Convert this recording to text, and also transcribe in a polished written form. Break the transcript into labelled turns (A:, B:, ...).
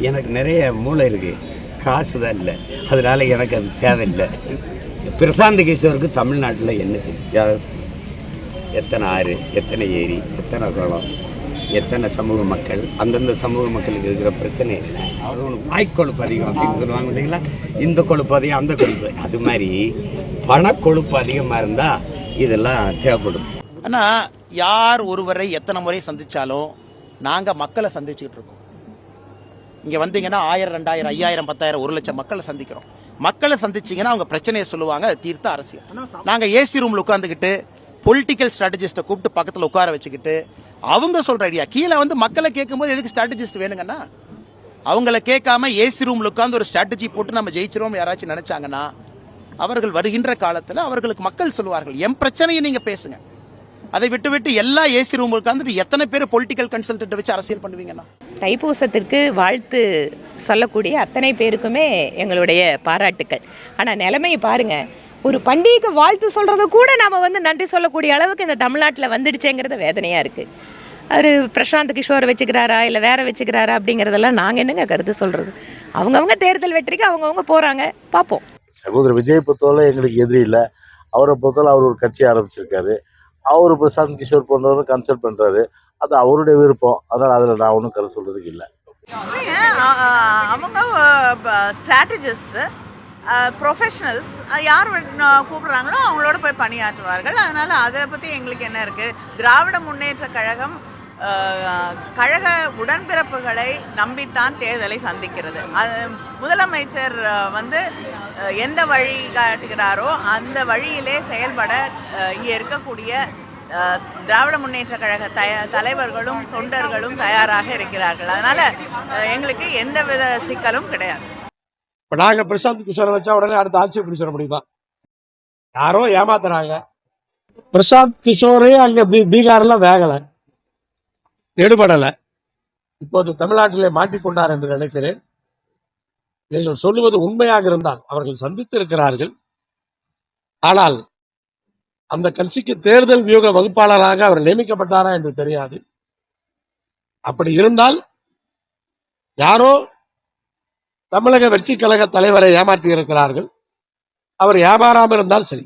A: எனக்கு நிறைய மூளை இருக்குது, காசு தான் இல்லை, அதனால் எனக்கு அது தேவையில்லை. பிரசாந்த் கிஷோருக்கு தமிழ்நாட்டில் என்ன தெரியாது? எத்தனை ஆறு, எத்தனை ஏரி, எத்தனை குளம், எத்தனை சமூக மக்கள், அந்தந்த சமூக மக்களுக்கு இருக்கிற பிரச்சனை என்ன? அவங்களுக்கு வாய்க்கொழுப்பு அதிகம் அப்படின்னு சொல்லுவாங்க பார்த்தீங்களா? இந்த கொழுப்பு அதிகம், அந்த கொழுப்பு, அது மாதிரி பணக்கொழுப்பு அதிகமாக இருந்தால் இதெல்லாம் தேவைப்படும்.
B: ஆனால் யார் ஒருவரை எத்தனை முறை சந்தித்தாலும் நாங்கள் மக்களை சந்திச்சுக்கிட்டு இருக்கோம். இங்கே வந்தீங்கன்னா 1000, 2000, 5000, 10,000, 1,00,000 மக்களை சந்திக்கிறோம். மக்களை சந்திச்சிங்கன்னா அவங்க பிரச்சனையை சொல்லுவாங்க, அதை தீர்த்த அரசியல். நாங்கள் ஏசி ரூமில் உட்காந்துக்கிட்டு பொலிட்டிக்கல் ஸ்ட்ராட்டஜிஸ்ட்டை கூப்பிட்டு பக்கத்தில் உட்கார வச்சுக்கிட்டு அவங்க சொல்கிற ஐடியா கீழே வந்து மக்களை கேட்கும்போது எதுக்கு ஸ்ட்ராட்டஜிஸ்ட் வேணுங்கன்னா, அவங்கள கேட்காம ஏசி ரூமில் உட்காந்து ஒரு ஸ்ட்ராட்டஜி போட்டு நம்ம ஜெயிச்சிரும் யாராச்சும் நினச்சாங்கன்னா அவர்கள் வருகின்ற காலத்தில் அவர்களுக்கு மக்கள் சொல்லுவார்கள், என் பிரச்சனையை நீங்கள் பேசுங்க. அதை விட்டு எல்லா ஏசி ரூம் உட்காந்துட்டு எத்தனை பேர் பொலிட்டிக்கல் கன்சல்டன்ட் வச்சு அரசியல் பண்ணுவீங்கன்னா?
C: தைப்பூசத்திற்கு வாழ்த்து சொல்லக்கூடிய அத்தனை பேருக்குமே எங்களுடைய பாராட்டுக்கள். ஆனால் நிலைமையை பாருங்க, ஒரு பண்டிகைக்கு வாழ்த்து சொல்றது கூட நாம வந்து நன்றி சொல்லக்கூடிய அளவுக்கு இந்த தமிழ்நாட்டில் வந்துடுச்சேங்கிறது வேதனையா இருக்கு. அவர் பிரசாந்த் கிஷோர் வச்சுக்கிறாரா இல்லை வேற வச்சுக்கிறாரா அப்படிங்கிறதெல்லாம் நாங்கள் என்னங்க கருத்து சொல்றது? அவங்கவுங்க தேர்தல் வெற்றிக்கு அவங்கவுங்க போறாங்க, பார்ப்போம்.
D: சகோதரர் விஜய் பொறுத்தவரை எங்களுக்கு எதிரி இல்லை. அவரை பொறுத்தவரை அவர் ஒரு கட்சி ஆரம்பிச்சிருக்காரு. அவர் பிரசாந்த் கிஷோர் போன்றவரும் கன்சல்ட் பண்றாரு. அது அவருடைய விருப்பம். அதனால அதில் நான் ஒன்றும் கருத்து சொல்றதுக்கு இல்லை.
E: அவங்க ஸ்ட்ராட்டஜிஸ்ட், ப்ரொஃபஷனல்ஸ், யார் கூப்பிடுறாங்களோ அவங்களோட போய் பணியாற்றுவார்கள். அதனால அதை பற்றி எங்களுக்கு என்ன இருக்கு? திராவிட முன்னேற்ற கழகம் கழக உடன்பிறப்புகளை நம்பித்தான் தேர்தலை சந்திக்கிறது. முதலமைச்சர் வந்து எந்த வழி காட்டுகிறாரோ அந்த வழியிலே செயல்பட இங்கே இருக்கக்கூடிய திராவிட முன்னேற்ற கழக தலைவர்களும் தொண்டர்களும் தயாராக இருக்கிறார்கள். அதனால எங்களுக்கு எந்தவித சிக்கலும் கிடையாது.
F: இப்போ நாங்கள் பிரசாந்த் கிஷோரை வச்சா உடனே அடுத்த ஆட்சியை பிடிச்சிட முடியுமா? யாரோ ஏமாத்துறாங்க. பிரசாந்த் கிஷோரே அங்கே பீகார்லாம் வேகலை, எடுபடலை. இப்போது தமிழ்நாட்டிலே மாட்டிக்கொண்டார் என்று நினைக்கிறேன். நீங்கள் சொல்லுவது உண்மையாக இருந்தால் அவர்கள் சந்தித்து இருக்கிறார்கள். ஆனால் அந்த கட்சிக்கு தேர்தல் வியூக வகுப்பாளராக அவர் நியமிக்கப்பட்டாரா என்று தெரியாது. அப்படி இருந்தால் யாரோ தமிழக வெற்றி கழக தலைவரை ஏமாற்றி இருக்கிறார்கள். அவர் ஏமாறாமல் இருந்தால் சரி.